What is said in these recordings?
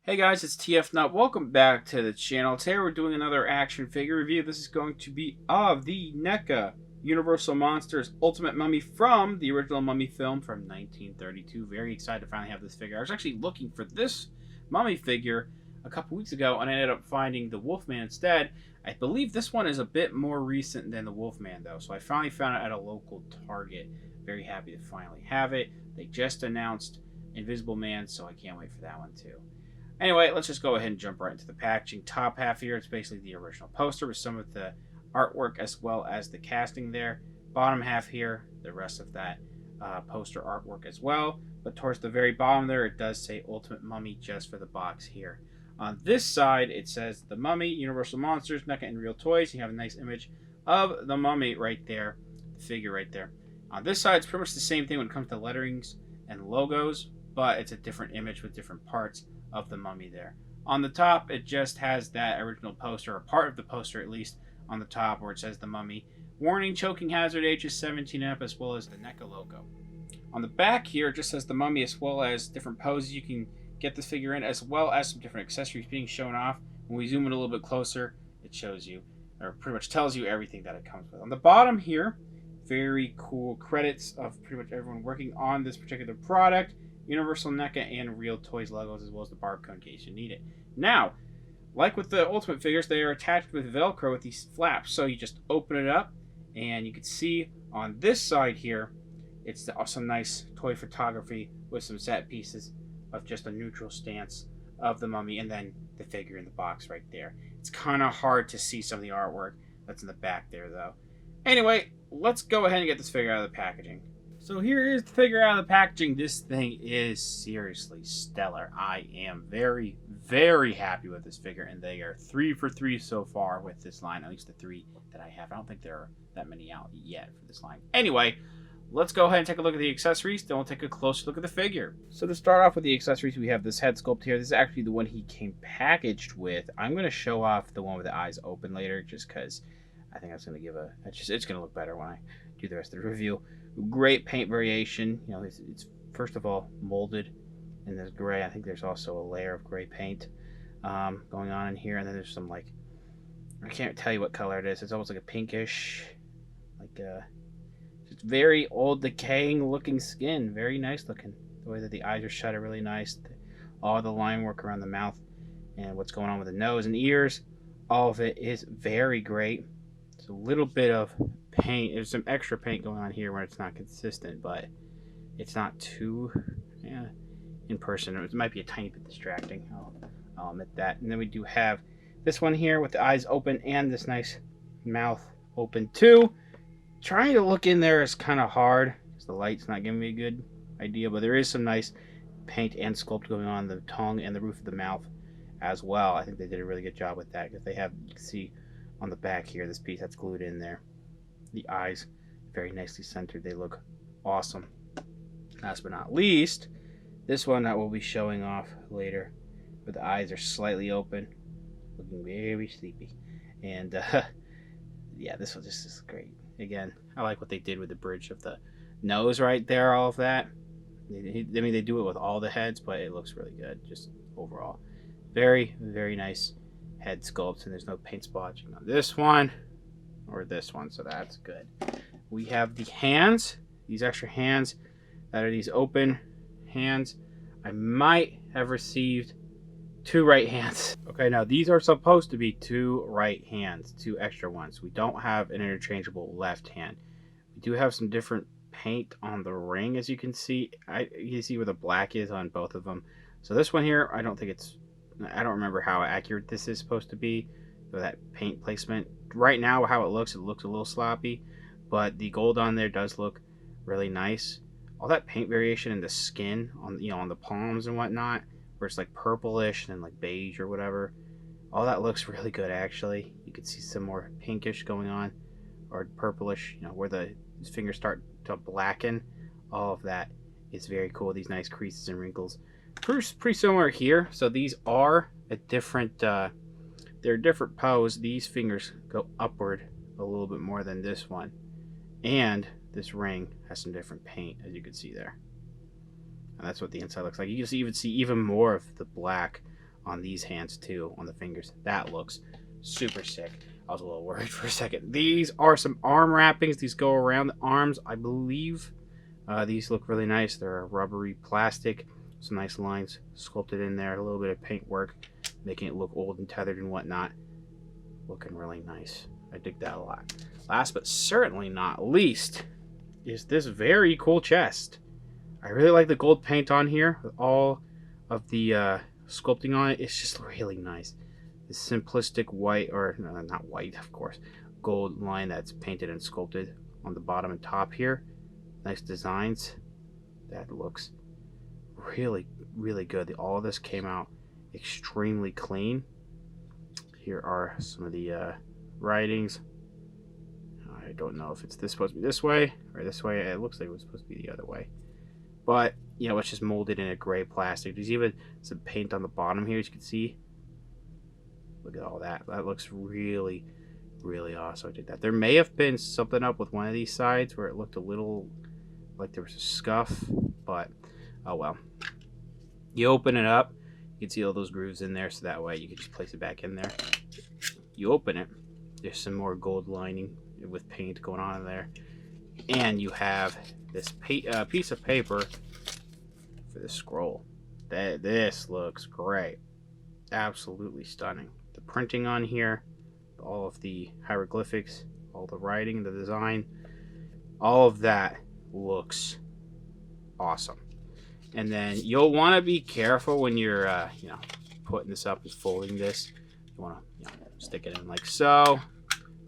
Hey guys, it's TF Nut. Welcome back to the channel. Today we're doing another action figure review. This is going to be of the NECA Universal Monsters Ultimate Mummy from the original Mummy film from 1932. Very excited to finally have this figure. I was actually looking for this Mummy figure a couple weeks ago and I ended up finding the Wolfman instead. I believe this one is a bit more recent than the Wolfman though, so I finally found it at a local Target. Very happy to finally have it. They just announced Invisible Man, so I can't wait for that one too. Anyway, let's just go ahead and jump right into the packaging. Top half here, it's basically the original poster with some of the artwork as well as the casting there. Bottom half here, the rest of that poster artwork as well. But towards the very bottom there, it does say Ultimate Mummy just for the box here. On this side, it says The Mummy, Universal Monsters, NECA, and Real Toys. You have a nice image of the mummy right there, the figure right there. On this side, it's pretty much the same thing when it comes to letterings and logos, but it's a different image with different parts of the mummy there. On the top, it just has that original poster, or part of the poster at least, on the top where it says The Mummy. Warning, choking hazard, ages 17 and up, as well as the NECA logo. On the back here, it just says The Mummy, as well as different poses you can get this figure in, as well as some different accessories being shown off. When we zoom in a little bit closer, it shows you, or pretty much tells you everything that it comes with. On the bottom here, very cool credits of pretty much everyone working on this particular product. Universal, NECA, and Real Toys logos, as well as the barcode in case you need it. Now, like with the Ultimate figures, they are attached with Velcro with these flaps. So you just open it up, and you can see on this side here, it's some nice toy photography with some set pieces of just a neutral stance of the mummy, and then the figure in the box right there. It's kind of hard to see some of the artwork that's in the back there, though. Anyway, let's go ahead and get this figure out of the packaging. So here is the figure out of the packaging. This thing is seriously stellar. I am very, very happy with this figure, and they are 3 for 3 so far with this line, at least the 3 that I have. I don't think there are that many out yet for this line. Anyway, let's go ahead and take a look at the accessories, then we'll take a closer look at the figure. So to start off with the accessories, we have this head sculpt here. This is actually the one he came packaged with. I'm going to show off the one with the eyes open later, just because I think that's going to give it's going to look better when I do the rest of the review. Great paint variation. You know, it's first of all molded in this gray. I think there's also a layer of gray paint going on in here, and then there's some, like, I can't tell you what color it is. It's almost like a pinkish, like just very old, decaying looking skin. Very nice looking. The way that the eyes are shut are really nice. All the line work around the mouth and what's going on with the nose and ears, all of it is very great. It's a little bit of paint. There's some extra paint going on here where it's not consistent, but it's not too in person. It might be a tiny bit distracting. I'll admit that. And then we do have this one here with the eyes open and this nice mouth open too. Trying to look in there is kind of hard because the light's not giving me a good idea, but there is some nice paint and sculpt going on the tongue and the roof of the mouth as well. I think they did a really good job with that because they have, you can see on the back here, this piece that's glued in there. The eyes very nicely centered. They look awesome. Last but not least, this one that we'll be showing off later, where the eyes are slightly open, looking very sleepy. And yeah, this one just is great. Again, I like what they did with the bridge of the nose right there, all of that. I mean, they do it with all the heads, but it looks really good just overall. Very, very nice head sculpts, and there's no paint splotching on this one or this one, so that's good. We have the hands, these extra hands that are these open hands. I might have received 2 right hands. Okay, now these are supposed to be 2 right hands, 2 extra ones. We don't have an interchangeable left hand. We do have some different paint on the ring, as you can see. You can see where the black is on both of them. So this one here, I don't remember how accurate this is supposed to be for that paint placement. Right now, how it looks a little sloppy, but the gold on there does look really nice. All that paint variation in the skin on, you know, on the palms and whatnot, where it's like purplish and then like beige or whatever, all that looks really good actually. You can see some more pinkish going on, or purplish, you know, where the fingers start to blacken. All of that is very cool. These nice creases and wrinkles. Pretty similar here. So these are a different, they're a different pose. These fingers go upward a little bit more than this one, and this ring has some different paint, as you can see there. And that's what the inside looks like. You can even see even more of the black on these hands too, on the fingers. That looks super sick. I was a little worried for a second. These are some arm wrappings. These go around the arms, I believe. These look really nice. They're a rubbery plastic. Some nice lines sculpted in there. A little bit of paint work, making it look old and tethered and whatnot. Looking really nice. I dig that a lot. Last but certainly not least is this very cool chest. I really like the gold paint on here with all of the sculpting on it. It's just really nice. The simplistic white, or no, not white, of course, gold line that's painted and sculpted on the bottom and top here. Nice designs. That looks really, really good. All of this came out extremely clean. Here are some of the writings. I don't know if it's supposed to be this way or this way. It looks like it was supposed to be the other way. But, you know, it's just molded in a gray plastic. There's even some paint on the bottom here, as you can see. Look at all that. That looks really, really awesome. I did that. There may have been something up with one of these sides where it looked a little like there was a scuff, but oh well. You open it up, you can see all those grooves in there, so that way you can just place it back in there. You open it, there's some more gold lining with paint going on in there, and you have this piece of paper for the scroll. This looks great. Absolutely stunning. The printing on here, all of the hieroglyphics, all the writing, the design, all of that looks awesome. And then you'll want to be careful when you're you know, putting this up and folding this. You want to, you know, stick it in like so.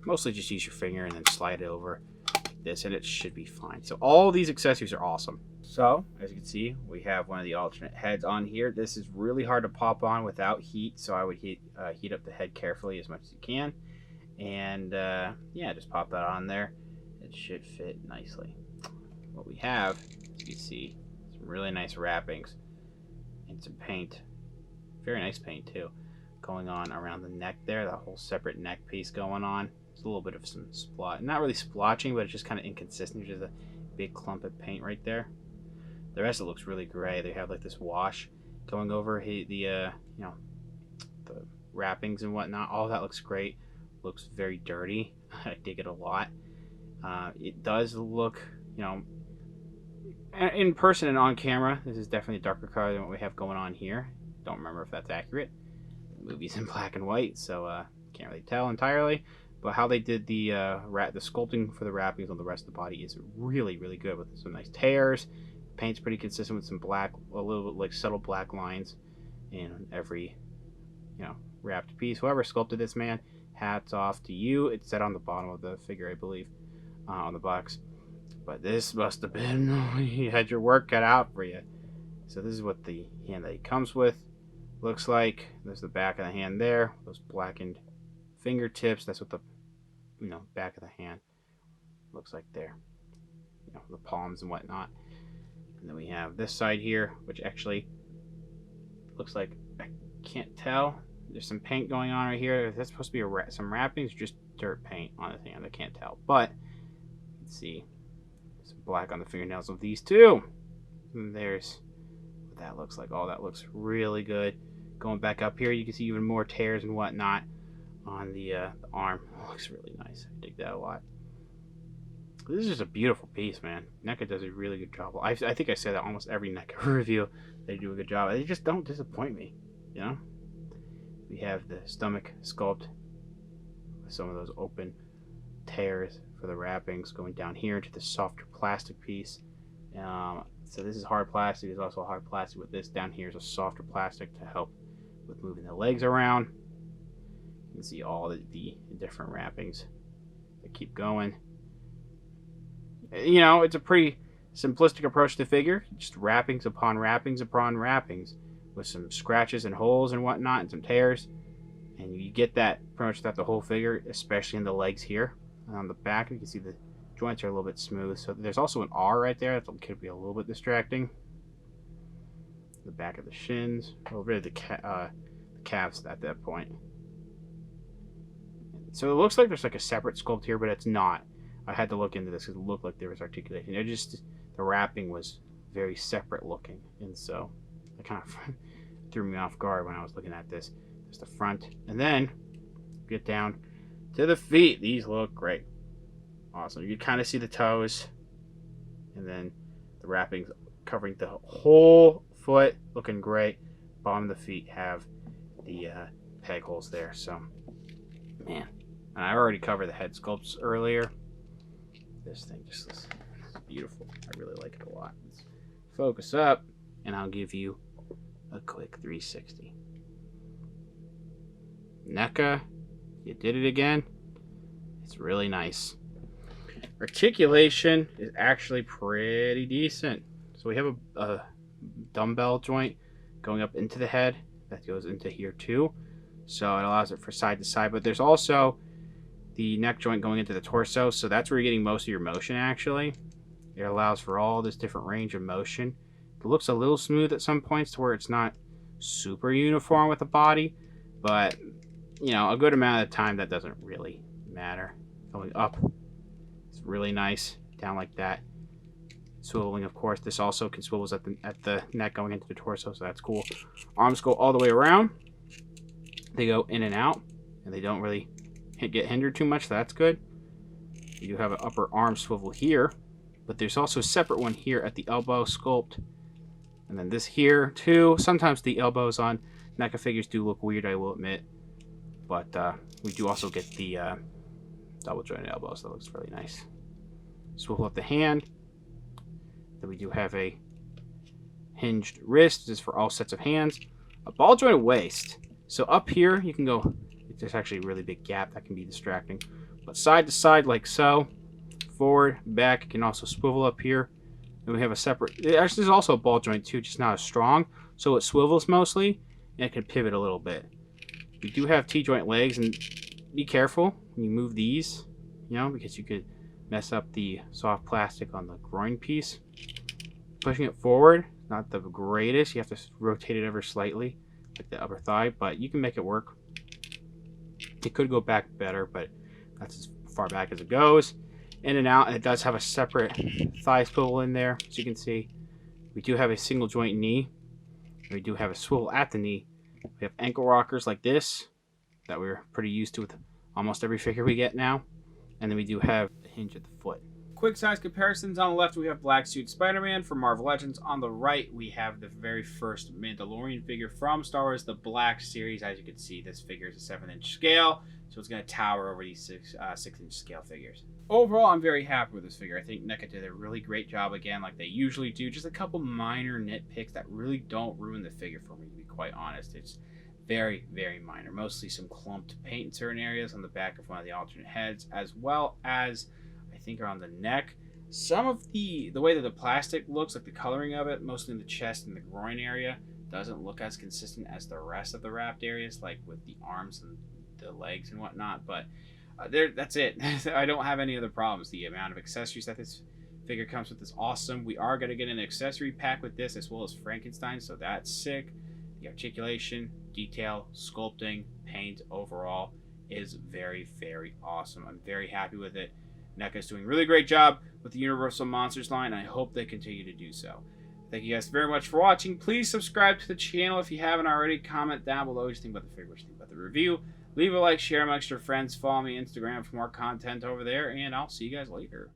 Mostly just use your finger and then slide it over like this, and it should be fine. So all these accessories are awesome. So as you can see, we have one of the alternate heads on here. This is really hard to pop on without heat, so I would heat up the head carefully as much as you can. And yeah, just pop that on there. It should fit nicely. What we have, as you can see, some really nice wrappings and some paint. Very nice paint too, going on around the neck there. That whole separate neck piece going on. There's a little bit of some splot, not really splotching, but it's just kind of inconsistent. There's a big clump of paint right there. The rest of it looks really gray. They have like this wash going over the you know, the wrappings and whatnot. All that looks great. Looks very dirty. I dig it a lot. It does look, you know, in person and on camera, this is definitely a darker color than what we have going on here. Don't remember if that's accurate. The movie's in black and white, so can't really tell entirely. But how they did the sculpting for the wrappings on the rest of the body is really, really good, with some nice tears. Paint's pretty consistent with some black, a little bit like subtle black lines in every, you know, wrapped piece. Whoever sculpted this, man, hats off to you. It said on the bottom of the figure, I believe, on the box. But this must have been, you had your work cut out for you. So this is what the hand that he comes with looks like. There's the back of the hand there, those blackened fingertips. That's what the, you know, back of the hand looks like there. You know, the palms and whatnot. And then we have this side here, which actually looks like, I can't tell. There's some paint going on right here. That's supposed to be some wrappings, just dirt paint on the hand. I can't tell, but you can see some black on the fingernails of these two. And there's what that looks like. Oh, that looks really good. Going back up here, you can see even more tears and whatnot on the arm. It looks really nice. I dig that a lot. This is just a beautiful piece, man. NECA does a really good job. I think I say that almost every NECA review. They do a good job. They just don't disappoint me, you know? We have the stomach sculpt with some of those open tears for the wrappings going down here into the softer plastic piece. So this is hard plastic. There's also hard plastic with this. Down here is a softer plastic to help with moving the legs around. You can see all the different wrappings that keep going. You know, it's a pretty simplistic approach to figure. Just wrappings upon wrappings upon wrappings with some scratches and holes and whatnot and some tears. And you get that pretty much throughout the whole figure, especially in the legs here. And on the back, you can see the joints are a little bit smooth. So there's also an R right there. That could be a little bit distracting. The back of the shins, or really the calves at that point. So it looks like there's like a separate sculpt here, but it's not. I had to look into this because it looked like there was articulation. The wrapping was very separate looking, and so I kind of threw me off guard when I was looking at this. Just the front. And then get down to the feet. These look great. Awesome. You can kind of see the toes. And then the wrappings covering the whole foot. Looking great. Bottom of the feet have the peg holes there. So, man. And I already covered the head sculpts earlier. This thing just looks beautiful. I really like it a lot. Let's focus up. And I'll give you a quick 360. NECA, you did it again. It's really nice. Articulation is actually pretty decent. So we have a dumbbell joint going up into the head that goes into here too. So it allows it for side to side. But there's also the neck joint going into the torso. So that's where you're getting most of your motion actually. It allows for all this different range of motion. It looks a little smooth at some points to where it's not super uniform with the body, but you know, a good amount of the time that doesn't really matter. Going up, it's really nice. Down like that. Swiveling, of course. This also can swivels at the neck going into the torso, so that's cool. Arms go all the way around. They go in and out, and they don't really get hindered too much, so that's good. You do have an upper arm swivel here, but there's also a separate one here at the elbow sculpt. And then this here too. Sometimes the elbows on NECA figures do look weird, I will admit. But we do also get the double jointed elbows. That looks really nice. Swivel up the hand. Then we do have a hinged wrist. This is for all sets of hands. A ball jointed waist. So up here you can go, there's actually a really big gap that can be distracting. But side to side like so. Forward, back. You can also swivel up here. And we have a separate, actually there's also a ball joint too, just not as strong. So it swivels mostly, and it can pivot a little bit. We do have T-joint legs, and be careful when you move these, you know, because you could mess up the soft plastic on the groin piece. Pushing it forward, not the greatest. You have to rotate it ever slightly, like the upper thigh, but you can make it work. It could go back better, but that's as far back as it goes. In and out, and it does have a separate thigh swivel in there, as you can see. We do have a single joint knee. We do have a swivel at the knee. We have ankle rockers like this that we're pretty used to with almost every figure we get now. And then we do have a hinge at the foot. Quick size comparisons. On the left, we have Black Suit Spider-Man from Marvel Legends. On the right, we have the very first Mandalorian figure from Star Wars, the Black Series. As you can see, this figure is a 7-inch scale, so it's going to tower over these 6-inch scale figures. Overall, I'm very happy with this figure. I think NECA did a really great job again, like they usually do. Just a couple minor nitpicks that really don't ruin the figure for me, to be quite honest. It's very, very minor. Mostly some clumped paint in certain areas on the back of one of the alternate heads, as well as I think around the neck. Some of the way that the plastic looks, like the coloring of it, mostly in the chest and the groin area, doesn't look as consistent as the rest of the wrapped areas, like with the arms and the legs and whatnot. But that's it. I don't have any other problems. The amount of accessories that this figure comes with is awesome. We are going to get an accessory pack with this, as well as Frankenstein, so that's sick. The articulation, detail, sculpting, paint overall is very, very awesome. I'm very happy with it. NECA is doing a really great job with the Universal Monsters line. I hope they continue to do so. Thank you guys very much for watching. Please subscribe to the channel if you haven't already. Comment down below what you think about the figure, what you think about the review. Leave a like, share amongst your friends. Follow me on Instagram for more content over there, and I'll see you guys later.